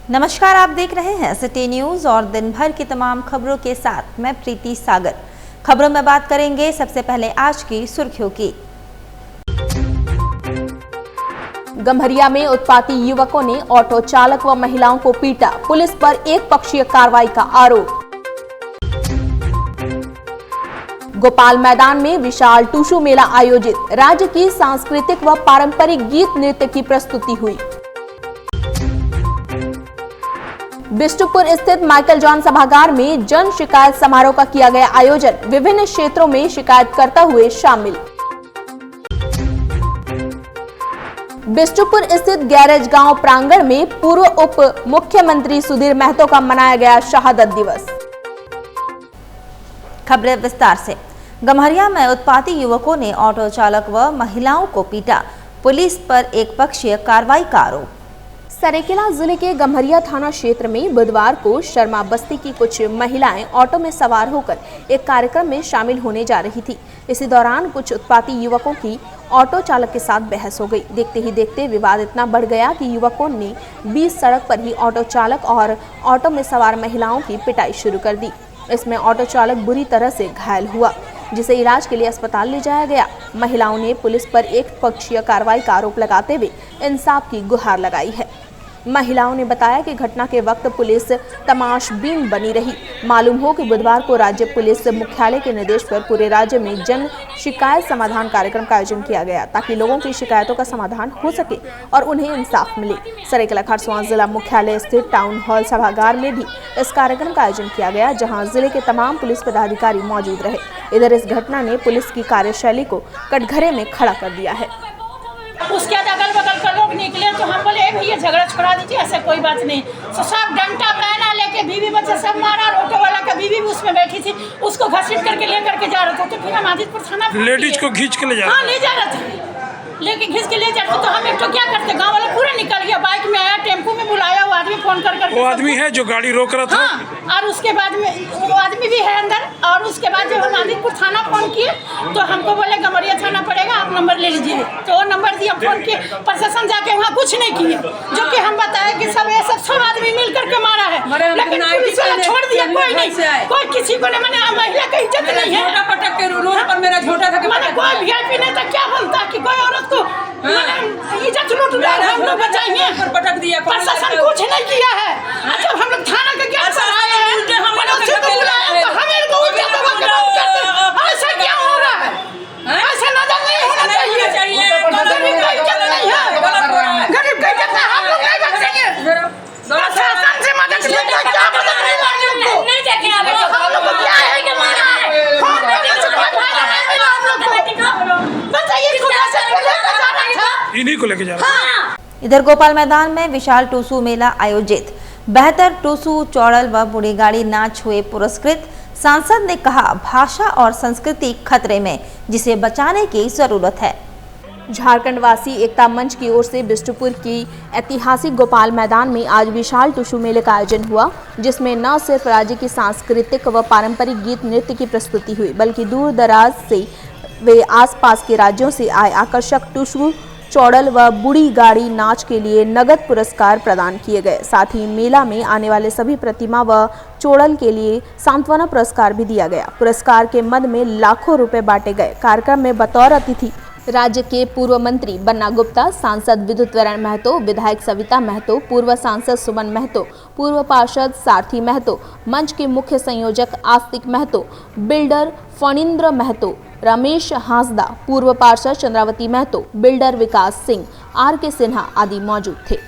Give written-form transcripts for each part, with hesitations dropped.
नमस्कार, आप देख रहे हैं सिटी न्यूज और दिन भर की तमाम खबरों के साथ मैं प्रीति सागर। खबरों में बात करेंगे सबसे पहले आज की सुर्खियों की। गम्हरिया में उत्पाती युवकों ने ऑटो चालक व महिलाओं को पीटा, पुलिस पर एक पक्षीय कार्रवाई का आरोप। गोपाल मैदान में विशाल टूसू मेला आयोजित, राज्य की सांस्कृतिक व पारंपरिक गीत नृत्य की प्रस्तुति हुई। बिष्टुपुर स्थित माइकल जॉन सभागार में जन शिकायत समारोह का किया गया आयोजन, विभिन्न क्षेत्रों में शिकायतकर्ता हुए शामिल। बिष्टुपुर स्थित गैरेज गांव प्रांगण में पूर्व उप मुख्यमंत्री सुधीर महतो का मनाया गया शहादत दिवस। खबरें विस्तार से। गम्हरिया में उत्पाती युवकों ने ऑटो चालक व महिलाओं को पीटा, पुलिस पर एक पक्षीय कार्रवाई का आरोप। सरेकेला जिले के गम्हरिया थाना क्षेत्र में बुधवार को शर्मा बस्ती की कुछ महिलाएं ऑटो में सवार होकर एक कार्यक्रम में शामिल होने जा रही थी। इसी दौरान कुछ उत्पाती युवकों की ऑटो चालक के साथ बहस हो गई। देखते ही देखते विवाद इतना बढ़ गया कि युवकों ने बीच सड़क पर ही ऑटो चालक और ऑटो में सवार महिलाओं की पिटाई शुरू कर दी। इसमें ऑटो चालक बुरी तरह से घायल हुआ, जिसे इलाज के लिए अस्पताल ले जाया गया। महिलाओं ने पुलिस पर एक पक्षीय कार्रवाई का आरोप लगाते हुए इंसाफ की गुहार लगाई है। महिलाओं ने बताया कि घटना के वक्त पुलिस तमाशबीन बनी रही। मालूम हो कि बुधवार को राज्य पुलिस मुख्यालय के निर्देश पर पूरे राज्य में जन शिकायत समाधान कार्यक्रम का आयोजन किया गया, ताकि लोगों की शिकायतों का समाधान हो सके और उन्हें इंसाफ मिले। सरेकेला खरसवां जिला मुख्यालय स्थित टाउन हॉल सभागार में भी इस कार्यक्रम का आयोजन किया गया, जहाँ जिले के तमाम पुलिस पदाधिकारी मौजूद रहे। इधर इस घटना ने पुलिस की कार्यशैली को कटघरे में खड़ा कर दिया है। उसके अगल बगल के लोग निकले तो हम बोले भैया झगड़ा छोड़ा दीजिए, ऐसा कोई बात नहीं। तो सब डंडा पैना लेके बीवी बच्चे सब मारा। ऑटो वाला का बीवी भी उसमें बैठी थी, उसको घसीट करके ले करके जा रहे थे। तो फिर हम आदितपुर थाना लेडीज को खींच के ले जा ले जा रहे थे, लेके घिस के ले जाते। तो हम एक तो क्या करते, गांव वाला पूरा निकल गया, बाइक में आया, टेम्पो में बुलाया, वो आदमी फोन कर वो आदमी है जो गाड़ी रोक रहा था। हाँ, और उसके बाद में वो आदमी भी है अंदर। और उसके बाद जब हम आदितपुर थाना फोन किए तो हमको बोले गम्हरिया थाना पड़ेगा, आप नंबर ले लीजिए। तो वो नंबर दिया, फोन किए, प्रशासन जाके वहाँ कुछ नहीं किया, जो कि हम बताए कि सब ये सब आदमी मिल करके मारा है, लेकिन पुलिस वाला छोड़ दिया। कोई नहीं, कोई किसी को नहीं, मैंने महिला की इज्जत नहीं है। पटक के रोड पर मेरा झोटा था, मैंने कोई वीआईपी नहीं था, क्या बोलता कि कोई औरत को इज्जत लूट रहा है, हम लोग बचाएंगे। पटक दिया, प्रशासन कुछ नहीं किया है। जब हम लोग थाना के गेट पर आए हैं, ऐसा क्या हो रहा है? ऐसा नजर नहीं होना चाहिए। गरीब का इज्जत नहीं है, गरीब का इज्जत हम लोग नहीं बचेंगे। प्रशासन से मदद लेकर क्या मदद नहीं देंगे हम लोग को क्या है कि मारा है? फोन करने से कोई फायदा नहीं मिला हम लोग को। बताइए इसको कैसे लेकर जा रहा था? इन्हीं को लेके जा रहा था। इधर गोपाल मैदान में विशाल टूसू मेला आयोजित, बेहतर टूसू, चौड़ल व बूढ़ी गाड़ी नाच हुए पुरस्कृत। सांसद ने कहा, भाषा और संस्कृति खतरे में, जिसे बचाने की जरूरत है। झारखंड वासी एकता मंच की ओर से बिष्टुपुर की ऐतिहासिक गोपाल मैदान में आज विशाल टूसू मेले का आयोजन हुआ, जिसमें न सिर्फ राज्य की सांस्कृतिक व पारंपरिक गीत नृत्य की प्रस्तुति हुई, बल्कि दूर दराज से वे आसपास के राज्यों से आए आकर्षक टूसू, चौड़ल व बूढ़ी गाड़ी नाच के लिए नगद पुरस्कार प्रदान किए गए। साथ ही मेला में आने वाले सभी प्रतिमा व चौड़ल के लिए सांत्वना पुरस्कार भी दिया गया। पुरस्कार के मद में लाखों रुपए बांटे गए। कार्यक्रम में बतौर अतिथि राज्य के पूर्व मंत्री बन्ना गुप्ता, सांसद विद्युत वरण महतो, विधायक सविता महतो, पूर्व सांसद सुमन महतो, पूर्व पार्षद सारथी महतो, मंच के मुख्य संयोजक आस्तिक महतो, बिल्डर फणींद्र महतो, रमेश हांसदा, पूर्व पार्षद Chandravati Mahato, builder Vikas Singh, R K Sinha आदि मौजूद थे।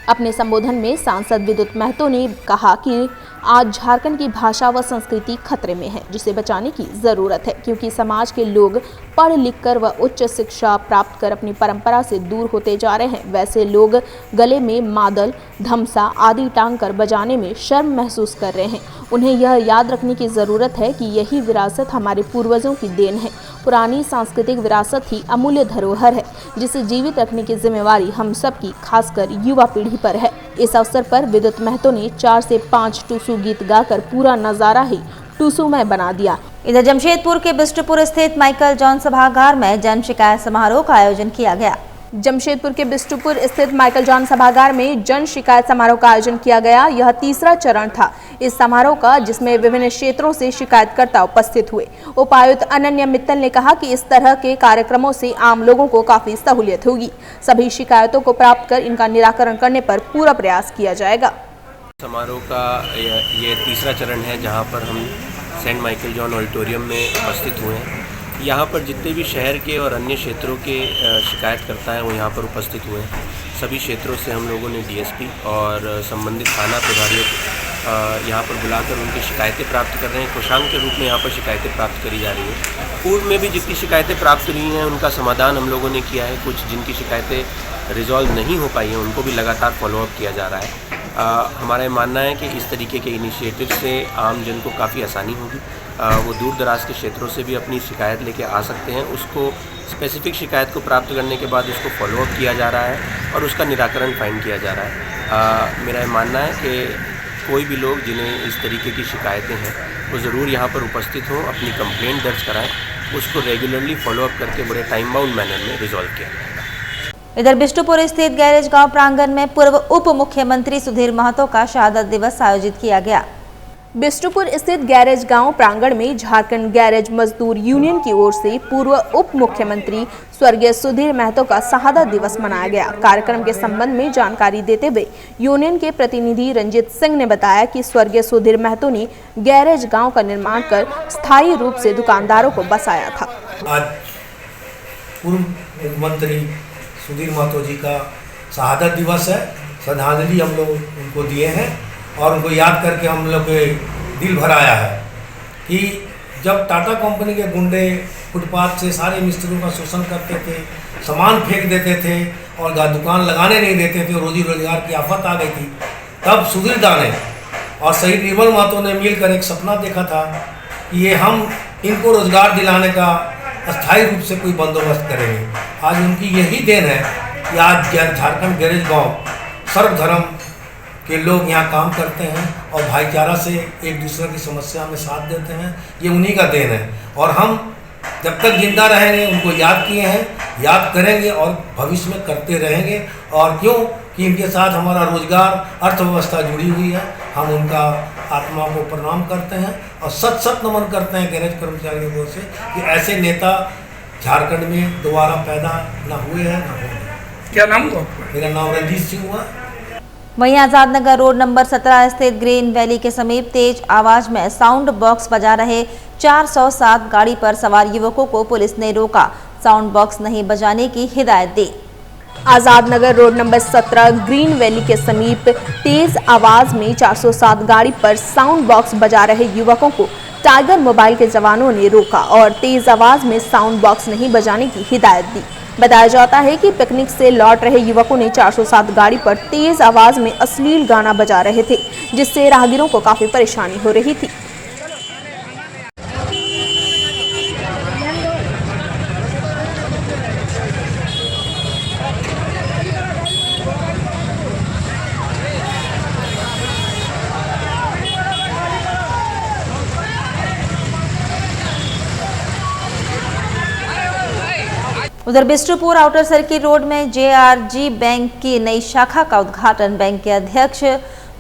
अपने संबोधन में सांसद विद्युत महतो ने कहा कि आज झारखंड की भाषा व संस्कृति खतरे में है, जिसे बचाने की जरूरत है, क्योंकि समाज के लोग पढ़ लिख कर व उच्च शिक्षा प्राप्त कर अपनी परंपरा से दूर होते जा रहे हैं। वैसे लोग गले में मादल, धमसा आदि टांग कर बजाने में शर्म महसूस कर रहे हैं। उन्हें यह याद रखने की जरूरत है कि यही विरासत हमारे पूर्वजों की देन है। पुरानी सांस्कृतिक विरासत ही अमूल्य धरोहर है, जिसे जीवित रखने की जिम्मेवारी हम सबकी, खासकर युवा पीढ़ी पर है। इस अवसर पर विद्युत महतो ने 4 से 5 टूसू गीत गाकर पूरा नजारा ही टूसूमय बना दिया। इधर जमशेदपुर के बिष्टुपुर स्थित माइकल जॉन सभागार में जन शिकायत समारोह का आयोजन किया गया। जमशेदपुर के बिष्टुपुर स्थित माइकल जॉन सभागार में जन शिकायत समारोह का आयोजन किया गया। यह तीसरा चरण था इस समारोह का, जिसमें विभिन्न क्षेत्रों से शिकायतकर्ता उपस्थित हुए। उपायुक्त अनन्या मित्तल ने कहा कि इस तरह के कार्यक्रमों से आम लोगों को काफी सहूलियत होगी। सभी शिकायतों को प्राप्त कर इनका निराकरण करने पर पूरा प्रयास किया जाएगा। समारोह का ये तीसरा चरण है जहां पर हम सेंट माइकल जॉन ऑडिटोरियम में उपस्थित हुए हैं। यहाँ पर जितने भी शहर के और अन्य क्षेत्रों के शिकायतकर्ता हैं वो यहाँ पर उपस्थित हुए हैं। सभी क्षेत्रों से हम लोगों ने डीएसपी और संबंधित थाना प्रभारियों यहाँ पर बुलाकर उनकी शिकायतें प्राप्त कर रहे हैं। कोषांग के रूप में यहाँ पर शिकायतें प्राप्त करी जा रही हैं। पूर्व में भी जितनी शिकायतें प्राप्त हुई हैं उनका समाधान हम लोगों ने किया है। कुछ जिनकी शिकायतें रिजॉल्व नहीं हो पाई हैं उनको भी लगातार फॉलोअप किया जा रहा है। हमारा ये मानना है कि इस तरीके के इनिशिएटिव से आम जन को काफ़ी आसानी होगी। वो दूर दराज के क्षेत्रों से भी अपनी शिकायत लेके आ सकते हैं। उसको स्पेसिफिक शिकायत को प्राप्त करने के बाद उसको फॉलोअप किया जा रहा है और उसका निराकरण फाइंड किया जा रहा है। मेरा ये मानना है कि कोई भी लोग जिन्हें इस तरीके की शिकायतें हैं वो ज़रूर यहाँ पर उपस्थित हों, अपनी कंप्लेंट दर्ज कराएं, उसको रेगुलरली फॉलोअप करके बड़े टाइम बाउंड मैनर में रिजॉल्व किया जाएगा। इधर बिष्टुपुर स्थित गैरेज गांव प्रांगण में पूर्व उप मुख्यमंत्री सुधीर महतो का शहादत दिवस आयोजित किया गया। बिष्टुपुर स्थित गैरेज गांव प्रांगण में झारखंड गैरेज मजदूर यूनियन की ओर से पूर्व उप मुख्यमंत्री स्वर्गीय सुधीर महतो का शहादत दिवस मनाया गया। कार्यक्रम के संबंध में जानकारी देते हुए यूनियन के प्रतिनिधि रंजीत सिंह ने बताया कि स्वर्गीय सुधीर महतो ने गैरेज गांव का निर्माण कर स्थायी रूप से दुकानदारों को बसाया था। आज पूर्व मुख्यमंत्री सुधीर महतो जी का शहादत दिवस है। श्रद्धांजलि हम लोग उनको दिए हैं और उनको याद करके हम लोग के दिल भर आया है कि जब टाटा कंपनी के गुंडे फुटपाथ से सारे मिस्त्रियों का शोषण करते थे, सामान फेंक देते थे और दुकान लगाने नहीं देते थे, रोजी रोजगार की आफत आ गई थी, तब सुधीर दा ने और शहीद निर्मल महतो ने मिलकर एक सपना देखा था कि ये हम इनको रोजगार दिलाने का अस्थायी रूप से कोई बंदोबस्त करेंगे। आज उनकी यही देन है कि आज झारखंड गैरेज गांव सर्वधर्म के लोग यहाँ काम करते हैं और भाईचारा से एक दूसरे की समस्या में साथ देते हैं। ये उन्हीं का देन है और हम जब तक जिंदा रहेंगे उनको याद किए हैं, याद करेंगे और भविष्य में करते रहेंगे। और क्यों कि इनके साथ हमारा रोजगार अर्थव्यवस्था जुड़ी हुई है। हम उनका आत्मा को प्रणाम करते हैं और सत सत नमन करते हैं गैरेज कर्मचारियों को से कि ऐसे नेता झारखंड में दोबारा पैदा न हुए हैं न होंगे। क्या नाम हुआ? मेरा नाम रंजीत सिंह हुआ। वहीं आजाद नगर रोड नंबर 17 स्थित ग्रीन वैली के समीप तेज आवाज में साउंड बॉक्स बजा रहे 407 गाड़ी पर सवार युवकों को पुलिस ने रोका। साउंड बॉक्स नहीं बजाने की हिदायत दी। Azad Nagar road number 17 green valley के समीप तेज आवाज में 407 गाड़ी पर साउंड बॉक्स बजा रहे युवकों को टाइगर मोबाइल के जवानों ने रोका और तेज आवाज में साउंड बॉक्स नहीं बजाने की हिदायत दी। बताया जाता है कि पिकनिक से लौट रहे युवकों ने 407 गाड़ी पर तेज आवाज में अश्लील गाना बजा रहे थे, जिससे राहगीरों को काफी परेशानी हो रही थी। उधर बिष्टुपुर आउटर सर्किल रोड में JRG बैंक की नई शाखा का उद्घाटन बैंक के अध्यक्ष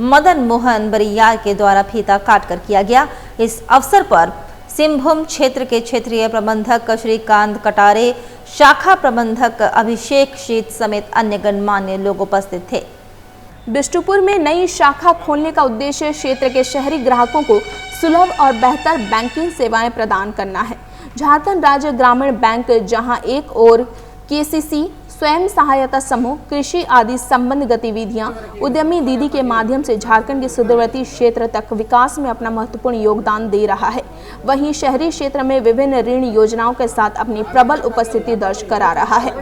मदन मोहन बरियार के द्वारा फीता काटकर किया गया। इस अवसर पर सिंहभूम क्षेत्र के क्षेत्रीय प्रबंधक श्रीकांत कटारे, शाखा प्रबंधक अभिषेक शीत समेत अन्य गणमान्य लोग उपस्थित थे। बिष्टुपुर में नई शाखा खोलने का उद्देश्य क्षेत्र के शहरी ग्राहकों को सुलभ और बेहतर बैंकिंग सेवाएं प्रदान करना है। झारखंड राज्य ग्रामीण बैंक जहां एक ओर KCC, स्वयं सहायता समूह, कृषि आदि संबंध गतिविधियां उद्यमी दीदी के माध्यम से झारखंड के सुदूरवर्ती क्षेत्र तक विकास में अपना महत्वपूर्ण योगदान दे रहा है, वहीं शहरी क्षेत्र में विभिन्न ऋण योजनाओं के साथ अपनी प्रबल उपस्थिति दर्ज करा रहा है।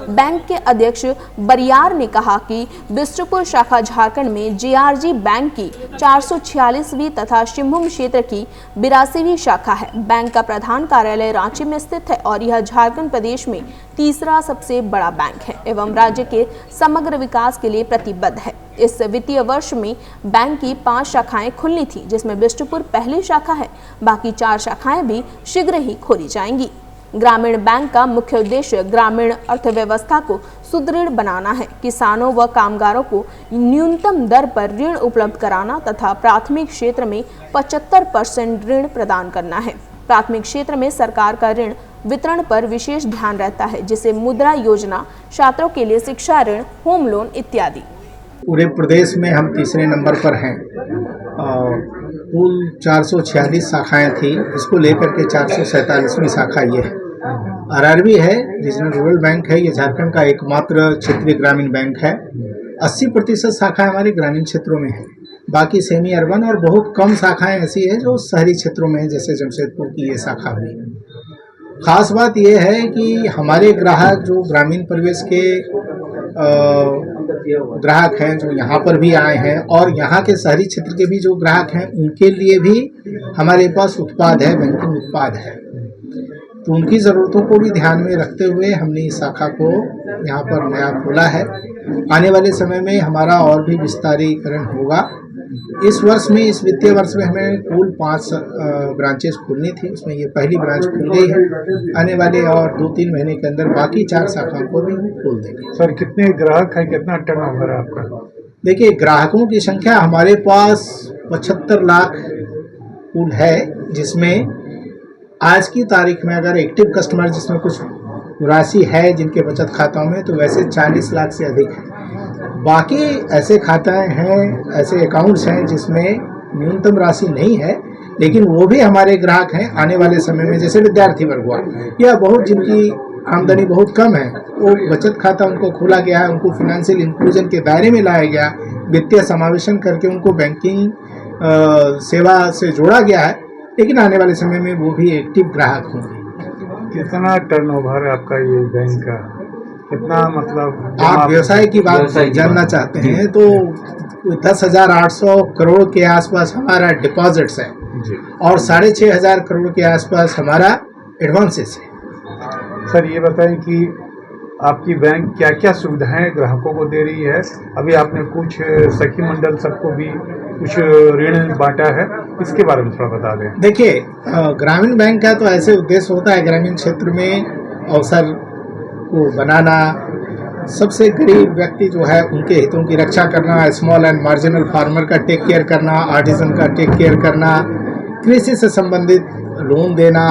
बैंक के अध्यक्ष बरियार ने कहा कि बिष्टुपुर शाखा झारखंड में JRG बैंक की 446वीं तथा सिंहभूम क्षेत्र की 82वीं शाखा है। बैंक का प्रधान कार्यालय रांची में स्थित है और यह झारखंड प्रदेश में तीसरा सबसे बड़ा बैंक है एवं राज्य के समग्र विकास के लिए प्रतिबद्ध है। इस वित्तीय वर्ष में बैंक की 5 शाखाएं खुलनी थी, जिसमें बिष्टुपुर पहली शाखा है। बाकी 4 शाखाएं भी शीघ्र ही खोली जाएंगी। ग्रामीण बैंक का मुख्य उद्देश्य ग्रामीण अर्थव्यवस्था को सुदृढ़ बनाना है, किसानों व कामगारों को न्यूनतम दर पर ऋण उपलब्ध कराना तथा प्राथमिक क्षेत्र में 75% ऋण प्रदान करना है। प्राथमिक क्षेत्र में सरकार का ऋण वितरण पर विशेष ध्यान रहता है, जिसे मुद्रा योजना, छात्रों के लिए शिक्षा ऋण, होम लोन इत्यादि। पूरे प्रदेश में हम तीसरे नंबर पर हैं। कुल 446 शाखाएं थी, इसको लेकर के 447वीं शाखा ये है। आरआरबी है, रीजनल रूरल बैंक है, ये झारखंड का एकमात्र क्षेत्रीय ग्रामीण बैंक है। 80% शाखाएं हमारे ग्रामीण क्षेत्रों में है, बाकी सेमी अर्बन और बहुत कम शाखाएं ऐसी है जो शहरी क्षेत्रों में है, जैसे जमशेदपुर की ये शाखा हुई। खास बात यह है कि हमारे ग्राहक जो ग्रामीण परिवेश के ग्राहक हैं, जो यहाँ पर भी आए हैं, और यहाँ के शहरी क्षेत्र के भी जो ग्राहक हैं, उनके लिए भी हमारे पास उत्पाद है, बैंकिंग उत्पाद है। तो उनकी ज़रूरतों को भी ध्यान में रखते हुए हमने इस शाखा को यहाँ पर नया खोला है। आने वाले समय में हमारा और भी विस्तारीकरण होगा। इस वर्ष में, इस वित्तीय वर्ष में हमें कुल 5 ब्रांचेस खोलनी थी, उसमें ये पहली ब्रांच खुल गई है। आने वाले और 2-3 महीने के अंदर बाकी 4 शाखाओं को भी खोल देंगे। सर, कितने ग्राहक हैं, कितना टर्नओवर है आपका? देखिए, ग्राहकों की संख्या हमारे पास 75 लाख कुल है, जिसमें आज की तारीख में अगर एक्टिव कस्टमर जिसमें कुछ राशि है जिनके बचत खातों में, तो वैसे 40 लाख से अधिक है। बाकी ऐसे खाते हैं, ऐसे अकाउंट्स हैं जिसमें न्यूनतम राशि नहीं है, लेकिन वो भी हमारे ग्राहक हैं। आने वाले समय में जैसे विद्यार्थी वर्ग हुआ या बहुत जिनकी आमदनी बहुत कम है, वो बचत खाता उनको खोला गया है, उनको फिनेंशियल इंक्लूजन के दायरे में लाया गया, वित्तीय समावेशन करके उनको बैंकिंग सेवा से जोड़ा गया है। लेकिन आने वाले समय में वो भी एक्टिव ग्राहक होंगे। कितना टर्नओवर है आपका ये बैंक का? कितना, मतलब आप व्यवसाय की बात जानना चाहते हैं तो 10,800 करोड़ के आसपास हमारा डिपॉजिट्स है और 6,500 करोड़ के आसपास हमारा एडवांसेस है। सर, ये बताएं कि आपकी बैंक क्या क्या सुविधाएं ग्राहकों को दे रही है? अभी आपने कुछ सखी मंडल सबको भी कुछ ऋण बांटा है, इसके बारे में थोड़ा बता दें। देखिए, ग्रामीण बैंक का तो ऐसे उद्देश्य होता है ग्रामीण क्षेत्र में अवसर को बनाना, सबसे गरीब व्यक्ति जो है उनके हितों की रक्षा करना, स्मॉल एंड मार्जिनल फार्मर का टेक केयर करना, आर्टिजन का टेक केयर करना, कृषि से संबंधित लोन देना।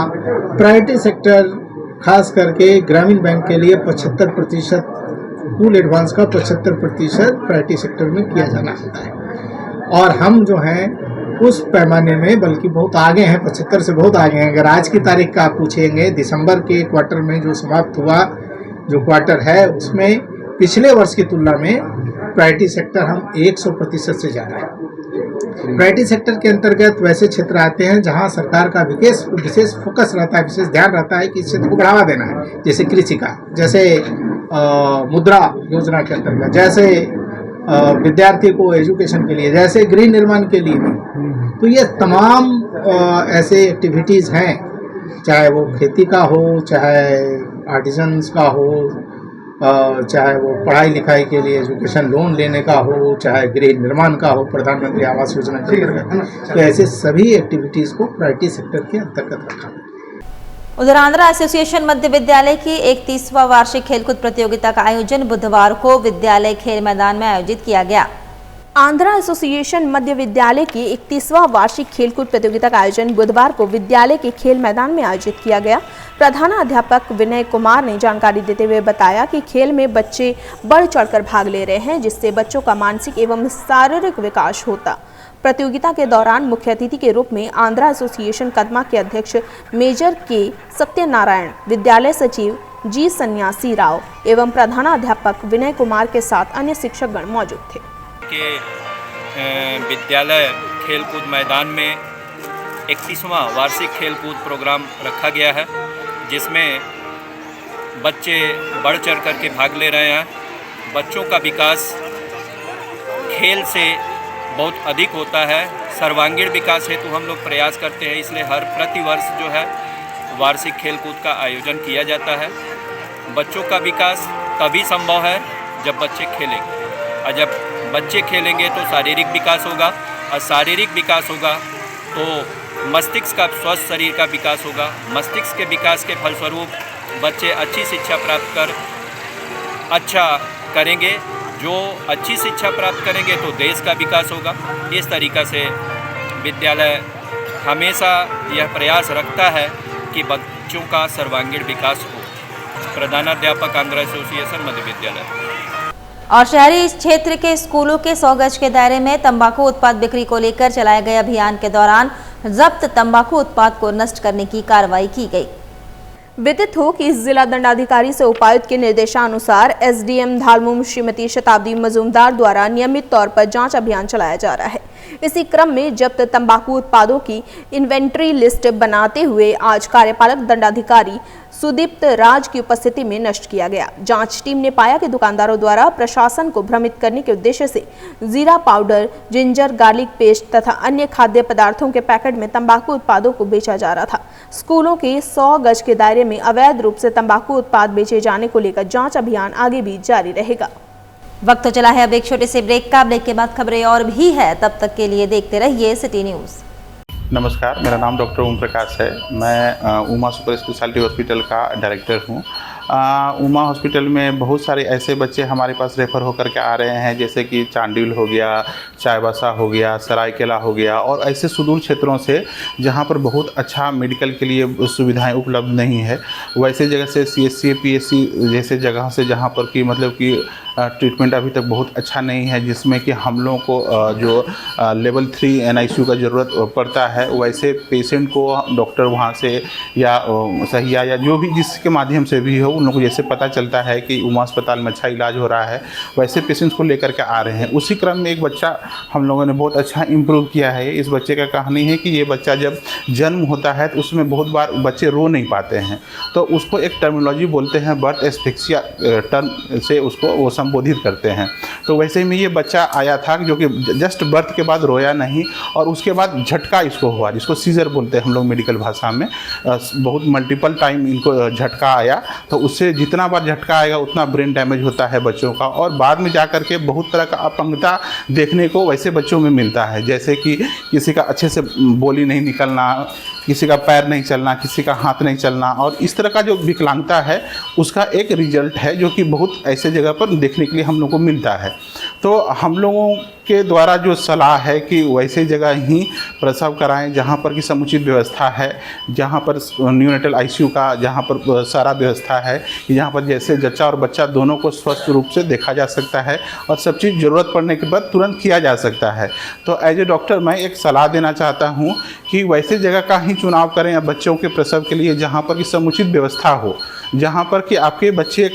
प्रायोरिटी सेक्टर खास करके ग्रामीण बैंक के लिए 75% कुल एडवांस का 75% प्रायोरिटी सेक्टर में किया जाना होता है। और हम जो हैं उस पैमाने में बल्कि बहुत आगे हैं, 75 से बहुत आगे हैं। अगर आज की तारीख का आप पूछेंगे, दिसंबर के क्वार्टर में जो समाप्त हुआ, जो क्वार्टर है, उसमें पिछले वर्ष की तुलना में प्रायोरिटी सेक्टर हम 100% से ज़्यादा है। प्रायोरिटी सेक्टर के अंतर्गत वैसे क्षेत्र आते हैं जहां सरकार का विशेष फोकस रहता है, विशेष ध्यान रहता है कि इस क्षेत्र को बढ़ावा देना है, जैसे कृषि का, जैसे मुद्रा योजना के अंतर्गत, जैसे विद्यार्थी को एजुकेशन के लिए, जैसे गृह निर्माण के लिए भी। तो ये तमाम ऐसे एक्टिविटीज़ हैं, चाहे वो खेती का हो, चाहे आर्टिजन्स का हो, चाहे वो पढ़ाई लिखाई के लिए एजुकेशन लोन लेने का हो, चाहे गृह निर्माण का हो, प्रधानमंत्री आवास योजना के अंतर्गत। तो ऐसे सभी एक्टिविटीज़ को प्रायोरिटी सेक्टर के अंतर्गत रखा। उधर आंध्रा एसोसिएशन मध्य विद्यालय की 31वां वार्षिक खेलकूद प्रतियोगिता का आयोजन बुधवार को विद्यालय खेल मैदान में आयोजित किया गया। आंध्रा एसोसिएशन मध्य विद्यालय की 31वां वार्षिक खेलकूद प्रतियोगिता का आयोजन बुधवार को विद्यालय के खेल मैदान में आयोजित किया गया। प्रधानाध्यापक विनय कुमार ने जानकारी देते हुए बताया कि खेल में बच्चे बढ़ चढ़कर भाग ले रहे हैं, जिससे बच्चों का मानसिक एवं शारीरिक विकास होता। प्रतियोगिता के दौरान मुख्य अतिथि के रूप में आंध्रा एसोसिएशन कदमा के अध्यक्ष मेजर के सत्यनारायण, विद्यालय सचिव जी सन्यासी राव एवं प्रधानाध्यापक विनय कुमार के साथ अन्य शिक्षकगण मौजूद थे। विद्यालय खेलकूद मैदान में 31वां वार्षिक खेलकूद प्रोग्राम रखा गया है, जिसमें बच्चे बढ़ चढ़ कर के भाग ले रहे हैं। बच्चों का विकास खेल से बहुत अधिक होता है। सर्वांगीण विकास हेतु हम लोग प्रयास करते हैं, इसलिए हर प्रतिवर्ष जो है वार्षिक खेलकूद का आयोजन किया जाता है। बच्चों का विकास तभी संभव है जब बच्चे खेलेंगे, और जब बच्चे खेलेंगे तो शारीरिक विकास होगा, और शारीरिक विकास होगा तो मस्तिष्क का स्वस्थ शरीर का विकास होगा। मस्तिष्क के विकास के फलस्वरूप बच्चे अच्छी शिक्षा प्राप्त कर अच्छा करेंगे। जो अच्छी शिक्षा प्राप्त करेंगे तो देश का विकास होगा। इस तरीक़ा से विद्यालय हमेशा यह प्रयास रखता है कि बच्चों का सर्वांगीण विकास हो। प्रधानाध्यापक आंध्र एसोसिएशन मध्य विद्यालय। और शहरी क्षेत्र के स्कूलों के 100 गज के दायरे में तंबाकू उत्पाद बिक्री को लेकर चलाए गए अभियान के दौरान जब्त तंबाकू उत्पाद को नष्ट करने की कार्रवाई की गई। विदित हो कि जिला दंडाधिकारी से उपायुक्त के निर्देशानुसार एसडीएम धालमुम श्रीमती शताब्दी मजूमदार द्वारा नियमित तौर पर जांच अभियान चलाया जा रहा है। इसी क्रम में जब्त तंबाकू उत्पादों की इन्वेंट्री लिस्ट बनाते हुए आज कार्यपालक दंडाधिकारी सुदीप्त राज की उपस्थिति में नष्ट किया गया। जांच टीम ने पाया कि दुकानदारों द्वारा प्रशासन को भ्रमित करने के उद्देश्य से जीरा पाउडर, जिंजर गार्लिक पेस्ट तथा अन्य खाद्य पदार्थों के पैकेट में तंबाकू उत्पादों को बेचा जा रहा था। स्कूलों के 100 गज के दायरे में अवैध रूप से तंबाकू उत्पाद बेचे जाने को लेकर जांच अभियान आगे भी जारी रहेगा। वक्त तो चला है अब एक छोटे से ब्रेक का। ब्रेक के बाद खबरें और भी है, तब तक के लिए देखते रहिए सिटी न्यूज़। नमस्कार, मेरा नाम डॉक्टर ओम प्रकाश है। मैं उमा सुपर स्पेशलिटी हॉस्पिटल का डायरेक्टर हूँ। उमा हॉस्पिटल में बहुत सारे ऐसे बच्चे हमारे पास रेफ़र होकर के आ रहे हैं, जैसे कि चांडिल हो गया, चाईबासा हो गया, सरायकेला हो गया, और ऐसे सुदूर क्षेत्रों से जहाँ पर बहुत अच्छा मेडिकल के लिए सुविधाएं उपलब्ध नहीं है। वैसे जगह से CSC PSC जैसे जगह से जहाँ पर कि मतलब कि ट्रीटमेंट अभी तक बहुत अच्छा नहीं है, जिसमें कि हम लोगों को जो लेवल 3 NICU का ज़रूरत पड़ता है, वैसे पेशेंट को डॉक्टर वहाँ से या सहिया या जो भी जिसके माध्यम से भी हो, उन लोगों को जैसे पता चलता है कि उमा अस्पताल में अच्छा इलाज हो रहा है, वैसे पेशेंट्स को लेकर के आ रहे हैं। उसी क्रम में एक बच्चा हम लोगों ने बहुत अच्छा इम्प्रूव किया है। इस बच्चे का कहानी है कि ये बच्चा जब जन्म होता है तो उसमें बहुत बार बच्चे रो नहीं पाते हैं, तो उसको एक टर्मिनोलॉजी बोलते हैं, बर्थ एस्फिक्सिया टर्म से उसको वो संबोधित करते हैं। तो वैसे ही में ये बच्चा आया था जो कि जस्ट बर्थ के बाद रोया नहीं, और उसके बाद झटका इसको हुआ, जिसको सीजर बोलते हैं हम लोग मेडिकल भाषा में। बहुत मल्टीपल टाइम इनको झटका आया, तो उससे जितना बार झटका आएगा उतना ब्रेन डैमेज होता है बच्चों का, और बाद में जा कर के बहुत तरह का अपंगता देखने को वैसे बच्चों में मिलता है, जैसे कि किसी का अच्छे से बोली नहीं निकलना, किसी का पैर नहीं चलना, किसी का हाथ नहीं चलना, और इस तरह का जो विकलांगता है उसका एक रिजल्ट है जो कि बहुत ऐसे जगह पर देखने के लिए हम लोग को मिलता है। तो हम लोगों के द्वारा जो सलाह है कि वैसे जगह ही प्रसव कराएं जहां पर कि समुचित व्यवस्था है, जहां पर न्यूनेटल ICU का जहां पर सारा व्यवस्था है, कि जहां पर जैसे जच्चा और बच्चा दोनों को स्वस्थ रूप से देखा जा सकता है और सब चीज़ ज़रूरत पड़ने के बाद तुरंत किया जा सकता है। तो एज ए डॉक्टर मैं एक सलाह देना चाहता हूँ कि वैसे जगह का ही चुनाव करें बच्चों के प्रसव के लिए जहाँ पर कि समुचित व्यवस्था हो, जहाँ पर कि आपके बच्चे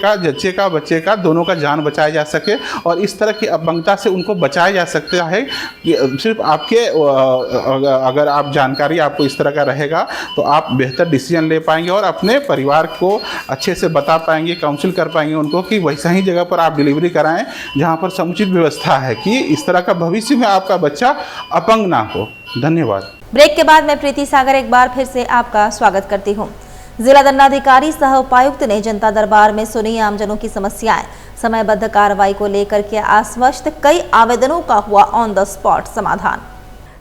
का दोनों का जान बचाया जा सके, और इस तरह की अपंगता से उनको बचाया जा सकता है। सिर्फ आपके अगर आप जानकारी आपको इस तरह का रहेगा तो आप बेहतर डिसीजन ले पाएंगे और अपने परिवार को अच्छे से बता पाएंगे, काउंसिल कर पाएंगे उनको कि वैसा ही जगह पर आप डिलीवरी कराएं जहाँ पर समुचित व्यवस्था है, कि इस तरह का भविष्य में आपका बच्चा अपंग ना हो। धन्यवाद। ब्रेक के बाद मैं प्रीति सागर एक बार फिर से आपका स्वागत करती हूँ। जिला दंडाधिकारी सह उपायुक्त ने जनता दरबार में सुनी आमजनों की समस्याएं, समयबद्ध कार्रवाई को लेकर किया आश्वस्त, कई आवेदनों का हुआ ऑन द स्पॉट समाधान।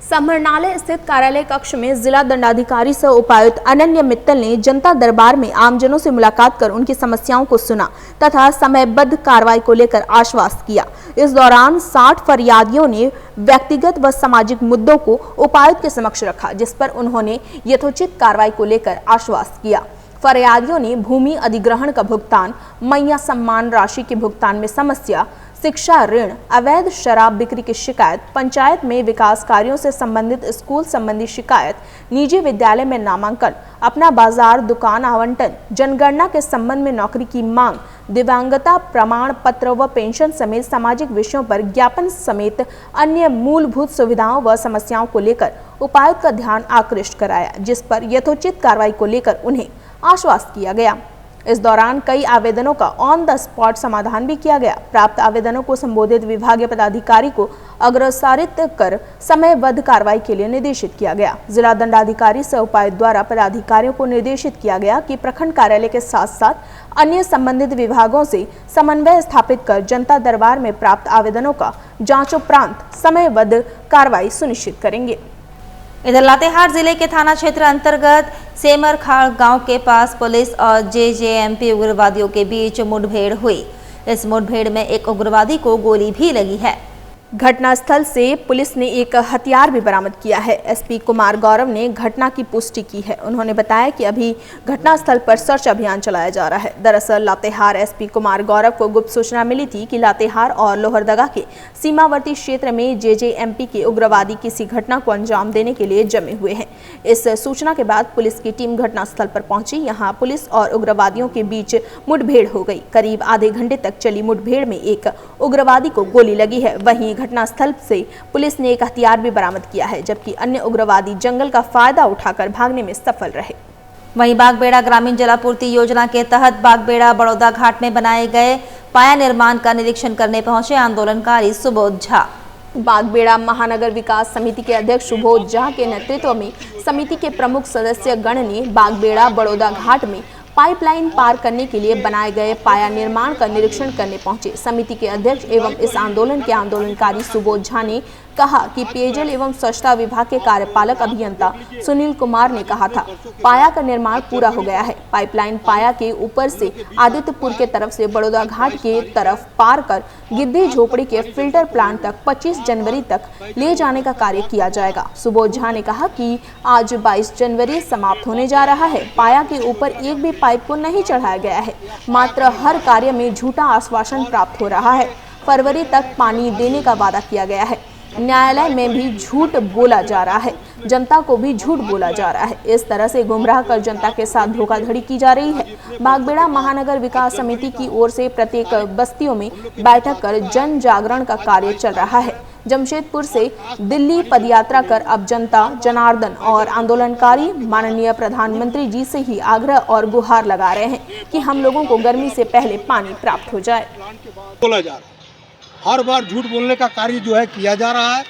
समरनालय स्थित कार्यालय कक्ष में जिला दंडाधिकारी सह उपायुक्त अनन्य मित्तल ने जनता दरबार में आमजनों से मुलाकात कर उनकी समस्याओं को सुना तथा समयबद्ध कार्रवाई को लेकर आश्वस्त किया। इस दौरान 60 फरियादियों ने व्यक्तिगत व सामाजिक मुद्दों को उपायुक्त के समक्ष रखा, जिस पर उन्होंने यथोचित कार्रवाई को लेकर आश्वस्त किया। फरियादियों ने भूमि अधिग्रहण का भुगतान, मैया सम्मान राशि के भुगतान में समस्या, शिक्षा ऋण, अवैध शराब बिक्री की शिकायत, पंचायत में विकास कार्यों से संबंधित स्कूल संबंधी शिकायत, निजी विद्यालय में नामांकन, अपना बाजार दुकान आवंटन, जनगणना के संबंध में नौकरी की मांग, दिव्यांगता प्रमाण पत्र व पेंशन समेत सामाजिक विषयों पर ज्ञापन समेत अन्य मूलभूत सुविधाओं व समस्याओं को लेकर उपायुक्त का ध्यान आकृष्ट कराया, जिस पर यथोचित कार्रवाई को लेकर उन्हें आश्वस्त किया गया। इस दौरान कई आवेदनों का ऑन द स्पॉट समाधान भी किया गया। प्राप्त आवेदनों को संबोधित विभागीय पदाधिकारी को अग्रसारित कर समयबद्ध कार्रवाई के लिए निर्देशित किया गया। जिला दंडाधिकारी सह उपायुक्त द्वारा पदाधिकारियों को निर्देशित किया गया कि प्रखंड कार्यालय के साथ साथ अन्य संबंधित विभागों से समन्वय स्थापित कर जनता दरबार में प्राप्त आवेदनों का जांचोपरांत समयबद्ध कार्रवाई सुनिश्चित करेंगे। इधर लातेहार जिले के थाना क्षेत्र अंतर्गत सेमरखाड़ गांव के पास पुलिस और जेजेएमपी उग्रवादियों के बीच मुठभेड़ हुई। इस मुठभेड़ में एक उग्रवादी को गोली भी लगी है। घटनास्थल से पुलिस ने एक हथियार भी बरामद किया है। एसपी कुमार गौरव ने घटना की पुष्टि की है। उन्होंने बताया कि अभी घटनास्थल पर सर्च अभियान चलाया जा रहा है। दरअसल लातेहार एसपी कुमार गौरव को गुप्त सूचना मिली थी कि लातेहार और लोहरदगा के सीमावर्ती क्षेत्र में जेजेएमपी के उग्रवादी किसी घटना को अंजाम देने के लिए जमे हुए हैं। इस सूचना के बाद पुलिस की टीम घटनास्थल पर पहुंची। यहाँ पुलिस और उग्रवादियों के बीच मुठभेड़ हो गई। करीब आधे घंटे तक चली मुठभेड़ में एक उग्रवादी को गोली लगी है। वहीं घटनास्थल से पुलिस ने एक हथियार भी बरामद किया है, जबकि अन्य उग्रवादी जंगल का फायदा उठाकर भागने में सफल रहे। वहीं बागबेड़ा ग्रामीण जलापूर्ति योजना के तहत बागबेड़ा बड़ौदा घाट में बनाए गए पाया निर्माण का निरीक्षण करने पहुंचे आंदोलनकारी सुबोध झा। बागबेड़ा महानगर विकास समिति के अध्यक्ष सुबोध झा के नेतृत्व में समिति के प्रमुख सदस्य गण ने बागबेड़ा बड़ौदा घाट में पाइपलाइन पार करने के लिए बनाए गए पाया निर्माण का निरीक्षण करने पहुंचे। समिति के अध्यक्ष एवं इस आंदोलन के आंदोलनकारी सुबोध झा ने कहा कि पेयजल एवं स्वच्छता विभाग के कार्यपालक अभियंता सुनील कुमार ने कहा था पाया का निर्माण पूरा हो गया है। पाइपलाइन पाया के ऊपर से आदित्यपुर के तरफ से बड़ौदा घाट के तरफ पार कर गिद्दी झोपड़ी के फिल्टर प्लांट तक 25 जनवरी तक ले जाने का कार्य किया जाएगा। सुबोध झा ने कहा कि आज 22 जनवरी समाप्त होने जा रहा है। पाया के ऊपर एक भी पाइप को नहीं चढ़ाया गया है, मात्र हर कार्य में झूठा आश्वासन प्राप्त हो रहा है। फरवरी तक पानी देने का वादा किया गया है। न्यायालय में भी झूठ बोला जा रहा है, जनता को भी झूठ बोला जा रहा है। इस तरह से गुमराह कर जनता के साथ धोखाधड़ी की जा रही है। बागबेड़ा महानगर विकास समिति की ओर से प्रत्येक बस्तियों में बैठक कर जन जागरण का कार्य चल रहा है। जमशेदपुर से दिल्ली पदयात्रा कर अब जनता जनार्दन और आंदोलनकारी माननीय प्रधानमंत्री जी से ही आग्रह और गुहार लगा रहे हैं कि हम लोगों को गर्मी से पहले पानी प्राप्त हो जाए। बोला जा रहा है, हर बार झूठ बोलने का कार्य जो है किया जा रहा है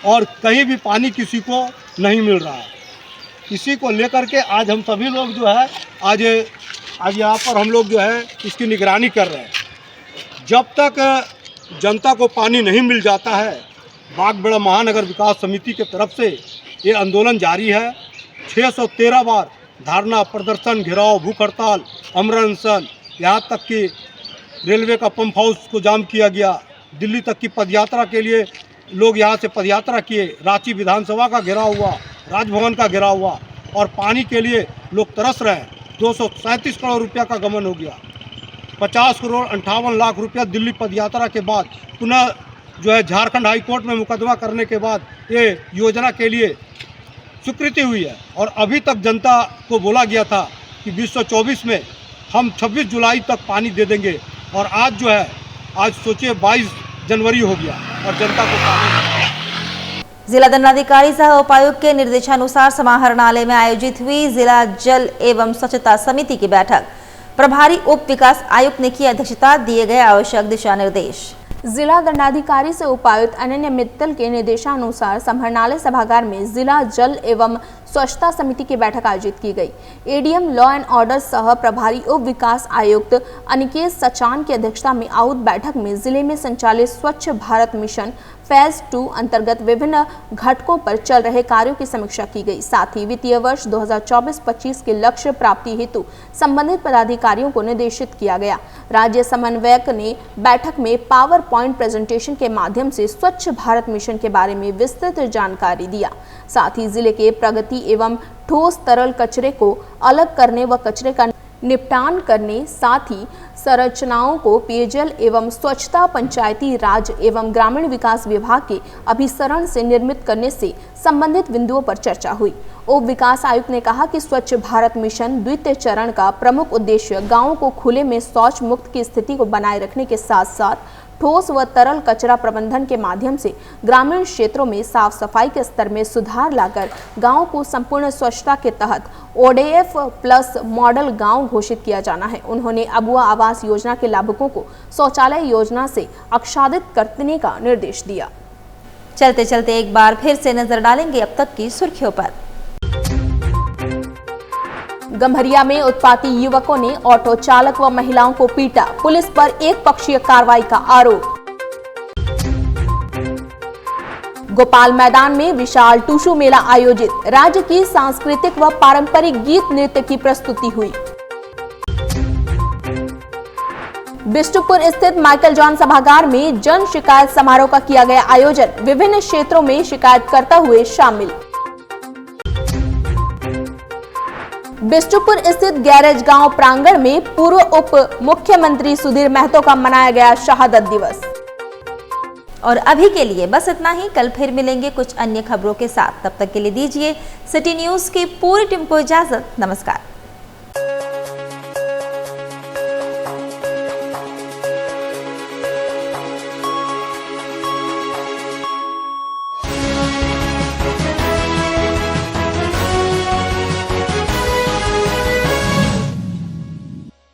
और कहीं भी पानी किसी को नहीं मिल रहा है। इसी को लेकर के आज हम सभी लोग जो है आज यहाँ पर हम लोग जो है इसकी निगरानी कर रहे हैं। जब तक जनता को पानी नहीं मिल जाता है, बागबेड़ा महानगर विकास समिति के तरफ से ये आंदोलन जारी है। 613 बार धरना प्रदर्शन, घेराव, भूख हड़ताल, अमर अनशन, यहाँ तक कि रेलवे का पंप हाउस को जाम किया गया। दिल्ली तक की पदयात्रा के लिए लोग यहाँ से पदयात्रा किए। रांची विधानसभा का घेराव हुआ, राजभवन का घेराव हुआ और पानी के लिए लोग तरस रहे हैं। 237 करोड़ रुपया का गमन हो गया। 50 करोड़ 58 लाख रुपया दिल्ली पदयात्रा के बाद पुनः जो है झारखंड हाई कोर्ट में मुकदमा करने के बाद ये योजना के लिए स्वीकृति हुई है। और अभी तक जनता को बोला गया था कि 2024 में हम 26 जुलाई तक पानी दे देंगे और आज जो है आज सोचिए 22 जनवरी हो गया और जनता को पानी। जिला दंडाधिकारी सह उपायुक्त के निर्देशानुसार समाहरणालय में आयोजित हुई जिला जल एवं स्वच्छता समिति की बैठक। प्रभारी उप विकास आयुक्त ने की अध्यक्षता। दिए गए आवश्यक दिशा निर्देश। जिला दंडाधिकारी से उपायुक्त अनन्य मित्तल के निर्देशानुसार समाहरणालय सभागार में जिला जल एवं स्वच्छता समिति की बैठक आयोजित की गई। एडीएम लॉ एंड ऑर्डर सह प्रभारी उप विकास आयुक्त अनिकेत सचान की अध्यक्षता में आयुक्त बैठक में जिले में संचालित स्वच्छ भारत मिशन फेज 2 अंतर्गत विभिन्न घटकों पर चल रहे कार्यों की समीक्षा की गई। साथ ही वित्तीय वर्ष 2024-25 के लक्ष्य प्राप्ति हेतु संबंधित पदाधिकारियों को निर्देशित किया गया। राज्य समन्वयक ने बैठक में पावर पॉइंट प्रेजेंटेशन के माध्यम से स्वच्छ भारत मिशन के बारे में विस्तृत जानकारी दिया। साथ ही जिले के प्रगति एवं ठोस तरल कचरे को अलग करने व कचरे का निपटान करने, साथ ही संरचनाओं को पेयजल एवं स्वच्छता पंचायती राज एवं ग्रामीण विकास विभाग के अभिसरण से निर्मित करने से संबंधित बिंदुओं पर चर्चा हुई। उप विकास आयुक्त ने कहा कि स्वच्छ भारत मिशन द्वितीय चरण का प्रमुख उद्देश्य गांवों को खुले में शौच मुक्त की स्थिति को बनाए रखने के साथ साथ ठोस व तरल कचरा प्रबंधन के माध्यम से ग्रामीण क्षेत्रों में साफ सफाई के स्तर में सुधार लाकर गांवों को संपूर्ण स्वच्छता के तहत ODF प्लस मॉडल गांव घोषित किया जाना है। उन्होंने अबुआ आवास योजना के लाभुकों को शौचालय योजना से आच्छादित करने का निर्देश दिया। चलते चलते एक बार फिर से नजर डालेंगे अब तक की सुर्खियों पर। गम्हरिया में उत्पाती युवकों ने ऑटो चालक व महिलाओं को पीटा, पुलिस पर एक पक्षीय कार्रवाई का आरोप। गोपाल मैदान में विशाल टूसू मेला आयोजित, राज्य की सांस्कृतिक व पारंपरिक गीत नृत्य की प्रस्तुति हुई। बिष्टुपुर स्थित माइकल जॉन सभागार में जन शिकायत समारोह का किया गया आयोजन, विभिन्न क्षेत्रों में शिकायतकर्ता हुए शामिल। बिष्टुपुर स्थित गैरेज गांव प्रांगण में पूर्व उप मुख्यमंत्री सुधीर महतो का मनाया गया शहादत दिवस। और अभी के लिए बस इतना ही। कल फिर मिलेंगे कुछ अन्य खबरों के साथ। तब तक के लिए दीजिए सिटी न्यूज की पूरी टीम को इजाजत। नमस्कार।